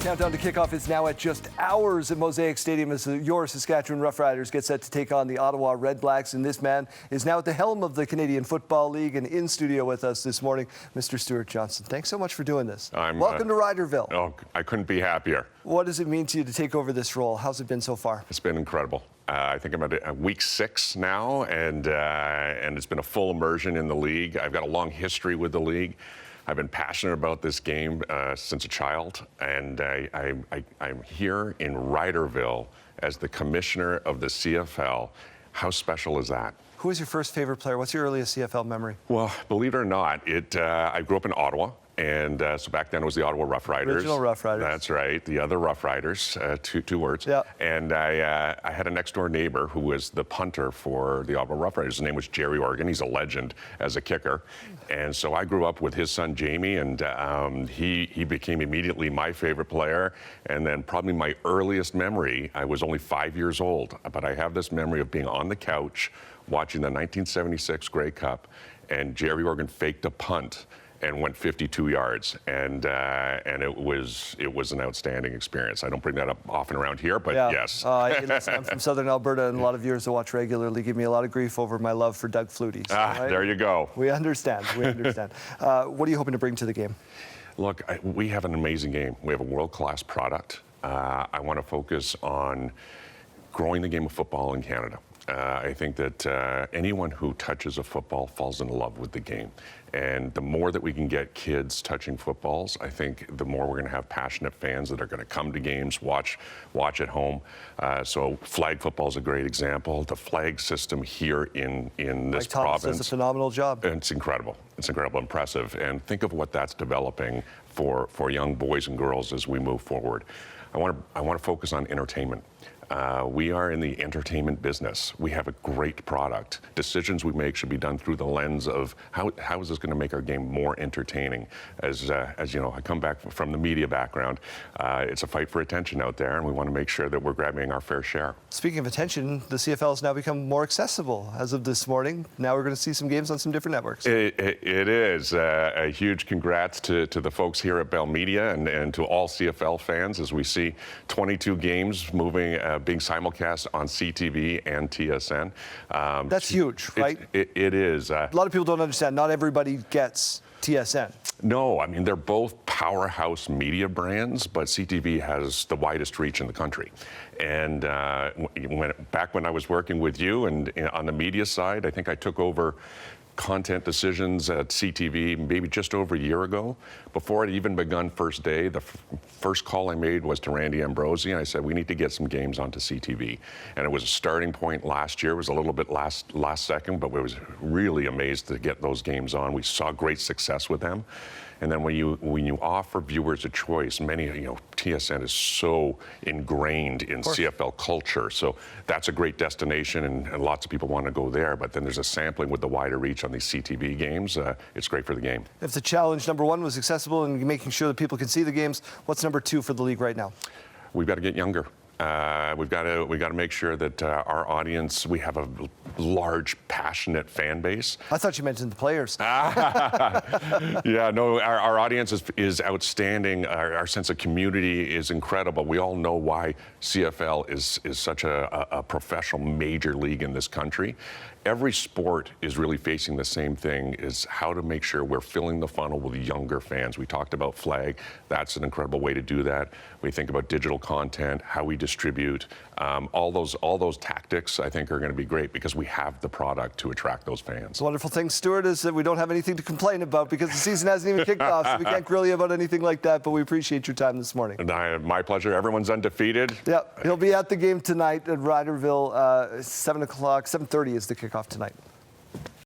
Countdown to kickoff is now at just hours at Mosaic Stadium as your Saskatchewan Roughriders get set to take on the Ottawa Red Blacks. And this man is now at the helm of the Canadian Football League and in studio with us this morning, Mr. Stewart Johnson. Thanks so much for doing this. Welcome to Riderville. Oh, I couldn't be happier. What does it mean to you to take over this role? How's it been so far? It's been incredible. I think I'm at week 6 now, and it's been a full immersion in the league. I've got a long history with the league. I've been passionate about this game since a child, and I'm here in Riderville as the commissioner of the CFL. How special is that? Who was your first favorite player? What's your earliest CFL memory? Well, believe it or not, I grew up in Ottawa. And so back then it was the Ottawa Roughriders. Original Roughriders. That's right, the other Roughriders, two words. Yeah. And I had a next door neighbor who was the punter for the Ottawa Roughriders. His name was Jerry Organ. He's a legend as a kicker. And so I grew up with his son Jamie, and he became immediately my favorite player. And then probably my earliest memory, I was only 5 years old, but I have this memory of being on the couch watching the 1976 Grey Cup, and Jerry Organ faked a punt and went 52 yards, and it was an outstanding experience. I don't bring that up often around here, but yeah. yes. Listen, I'm from Southern Alberta, and a lot of viewers I watch regularly give me a lot of grief over my love for Doug Flutie. So, right? There you go. We understand. We understand. What are you hoping to bring to the game? Look, we have an amazing game. We have a world-class product. I want to focus on growing the game of football in Canada. I think that anyone who touches a football falls in love with the game. And the more that we can get kids touching footballs, I think the more we're going to have passionate fans that are going to come to games, watch at home. So flag football is a great example. The flag system here in this province does a phenomenal job. It's incredible. It's incredible, impressive. And think of what that's developing for young boys and girls as we move forward. I want to focus on entertainment. We are in the entertainment business. We have a great product. Decisions we make should be done through the lens of how is this going to make our game more entertaining. As you know, I come back from the media background. It's a fight for attention out there, and we want to make sure that we're grabbing our fair share. Speaking of attention, the CFL has now become more accessible as of this morning. Now we're going to see some games on some different networks. It is. A huge congrats to the folks here at Bell Media and to all CFL fans as we see 22 games moving, being simulcast on CTV and TSN. That's huge, right? It is. A lot of people don't understand. Not everybody gets TSN. No, I mean, they're both powerhouse media brands, but CTV has the widest reach in the country. And back when I was working with you and on the media side, I think I took over content decisions at CTV maybe just over a year ago. Before it even begun first day, the first call I made was to Randy Ambrosi, and I said, we need to get some games onto CTV. And it was a starting point last year. It was a little bit last second, but we was really amazed to get those games on. We saw great success with them. And then when you offer viewers a choice, TSN is so ingrained in CFL culture. So that's a great destination, and lots of people want to go there. But then there's a sampling with the wider reach on these CTV games. It's great for the game. If the challenge number 1 was accessible and making sure that people can see the games, what's number 2 for the league right now? We've got to get younger. We've got to make sure that our audience, we have a large, passionate fan base. I thought you mentioned the players. Yeah, no, our audience is outstanding. Our sense of community is incredible. We all know why CFL is such a professional major league in this country. Every sport is really facing the same thing, is how to make sure we're filling the funnel with younger fans. We talked about flag. That's an incredible way to do that. We think about digital content, how we distribute. All those tactics, I think, are going to be great because we have the product to attract those fans. The wonderful thing, Stuart, is that we don't have anything to complain about because the season hasn't even kicked off, so we can't grill you about anything like that, but we appreciate your time this morning. My pleasure. Everyone's undefeated. Yeah, he'll be at the game tonight at Riderville, 7 o'clock, 7:30 is the kickoff tonight.